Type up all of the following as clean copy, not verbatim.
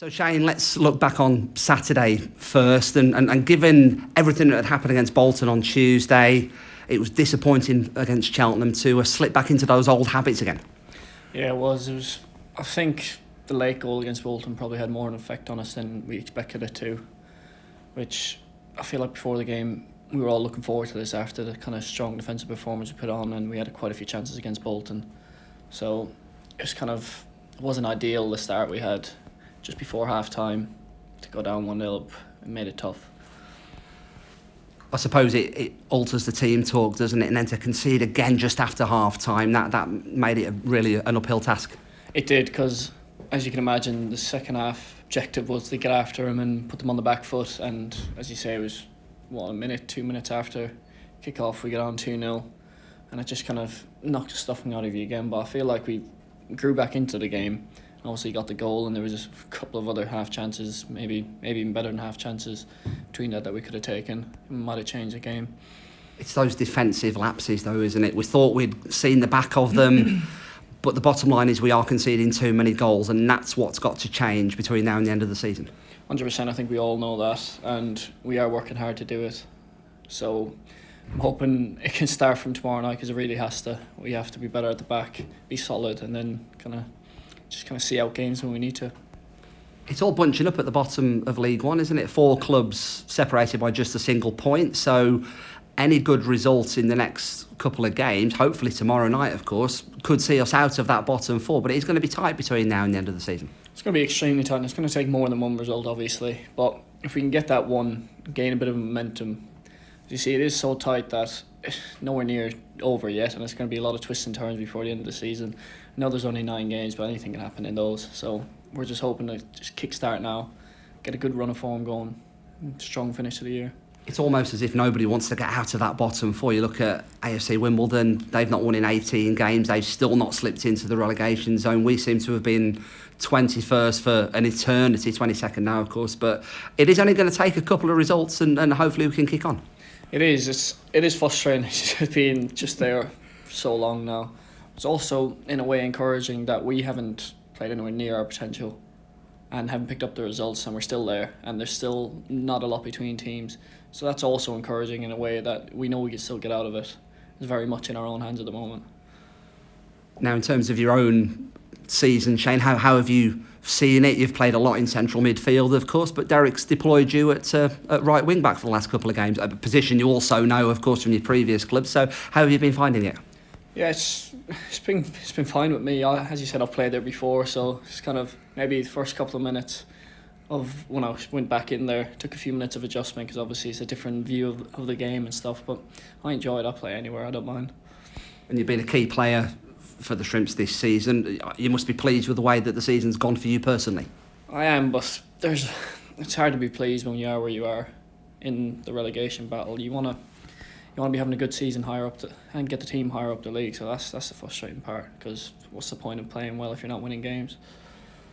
So Shane, let's look back on Saturday first, and given everything that had happened against Bolton on Tuesday, it was disappointing against Cheltenham to slip back into those old habits again. Yeah, it was. I think the late goal against Bolton probably had more of an effect on us than we expected it to, which I feel like before the game we were all looking forward to this after the kind of strong defensive performance we put on, and we had quite a few chances against Bolton. So it wasn't ideal the start we had just before half time to go down 1-0. It made it tough. I suppose it alters the team talk, doesn't it? And then to concede again just after half time, that made it really an uphill task. It did, because as you can imagine, the second half objective was to get after them and put them on the back foot, and as you say, it was 2 minutes after kick off we get on 2-0, and it just kind of knocked the stuffing out of you again. But I feel like we grew back into the game. Obviously got the goal, and there was a couple of other half chances, maybe even better than half chances between that we could have taken. It might have changed the game. It's those defensive lapses though, isn't it? We thought we'd seen the back of them, but the bottom line is we are conceding too many goals, and that's what's got to change between now and the end of the season. 100%, I think we all know that, and we are working hard to do it. So I'm hoping it can start from tomorrow night, because it really has to. We have to be better at the back, be solid, and then kind of see out games when we need to. It's all bunching up at the bottom of League One, isn't it? 4 clubs separated by just a single point, so any good result in the next couple of games, hopefully tomorrow night of course, could see us out of that bottom 4, but it's going to be tight between now and the end of the season. It's going to be extremely tight, and it's going to take more than one result obviously, but if we can get that one, gain a bit of momentum. As you see, it is so tight that it's nowhere near over yet, and it's going to be a lot of twists and turns before the end of the season. I know there's only 9 games, but anything can happen in those, so we're just hoping to just kick-start now, get a good run of form going, strong finish to the year. It's almost as if nobody wants to get out of that bottom 4. You look at AFC Wimbledon, they've not won in 18 games, they've still not slipped into the relegation zone. We seem to have been 21st for an eternity, 22nd now of course, but it is only going to take a couple of results and hopefully we can kick on. It is frustrating being just there for so long now. It's also in a way encouraging that we haven't played anywhere near our potential and haven't picked up the results, and we're still there, and there's still not a lot between teams. So that's also encouraging in a way that we know we can still get out of it. It's very much in our own hands at the moment. Now, in terms of your own season, Shane, how have you seen it? You've played a lot in central midfield, of course, but Derek's deployed you at right wing back for the last couple of games, a position you also know, of course, from your previous club. So how have you been finding it? Yeah, it's been fine with me. As you said, I've played there before, so it's kind of maybe the first couple of minutes of when I went back in there, took a few minutes of adjustment, because obviously it's a different view of the game and stuff, but I enjoy it. I play anywhere, I don't mind. And you've been a key player for the Shrimps this season. You must be pleased with the way that the season's gone for you personally. I am, but it's hard to be pleased when you are where you are in the relegation battle. You want to be having a good season higher up and get the team higher up the league, so that's the frustrating part, because what's the point of playing well if you're not winning games?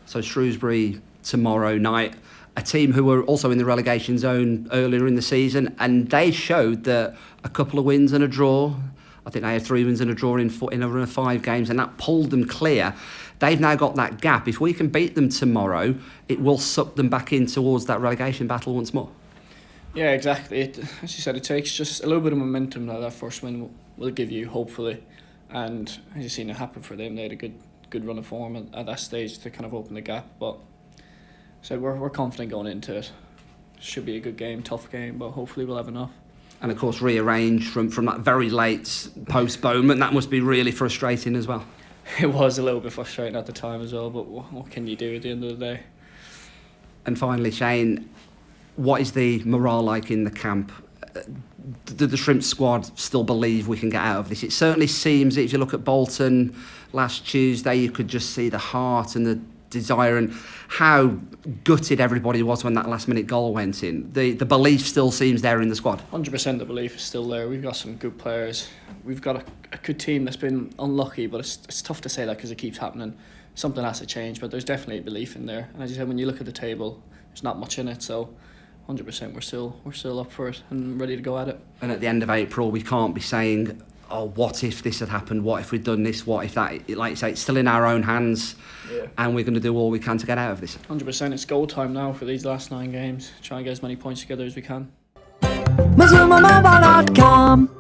So Shrewsbury tomorrow night, a team who were also in the relegation zone earlier in the season, and they showed that a couple of wins and a draw, I think they had 3 wins and a draw in a run of 5 games, and that pulled them clear. They've now got that gap. If we can beat them tomorrow, it will suck them back in towards that relegation battle once more. Yeah, exactly. As you said, it takes just a little bit of momentum that first win will give you, hopefully. And as you've seen it happen for them, they had a good run of form at that stage to kind of open the gap. But so we're confident going into it. Should be a good game, tough game, but hopefully we'll have enough. And of course, rearranged from that very late postponement. That must be really frustrating as well. It was a little bit frustrating at the time as well, but what can you do at the end of the day? And finally, Shane, what is the morale like in the camp? Do the Shrimp squad still believe we can get out of this? It certainly seems, if you look at Bolton last Tuesday, you could just see the heart and the desire and how gutted everybody was when that last minute goal went in. The belief still seems there in the squad. 100% the belief is still there. We've got some good players. We've got a good team that's been unlucky, but it's tough to say that because it keeps happening. Something has to change, but there's definitely a belief in there. And as you said, when you look at the table, there's not much in it, so 100% we're still up for it and ready to go at it. And at the end of April, we can't be saying oh, what if this had happened? What if we'd done this? What if that? Like you say, it's still in our own hands, and we're going to do all we can to get out of this. 100%. It's goal time now for these last 9 games. Try and get as many points together as we can. McLoughlin.com